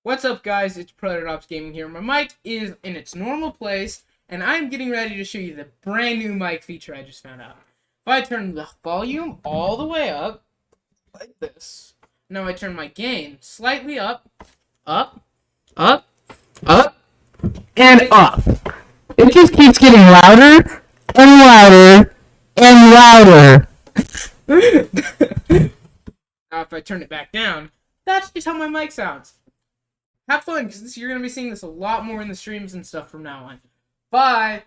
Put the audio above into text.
What's up, guys? It's Prototypes Gaming here. My mic is in its normal place, and I'm getting ready to show you the brand new mic feature I just found out. If I turn the volume all the way up, like this, now I turn my gain slightly up, up, up, up, and up. It just keeps getting louder, and louder, and louder. Now if I turn it back down, that's just how my mic sounds. Have fun, because you're going to be seeing this a lot more in the streams and stuff from now on. Bye!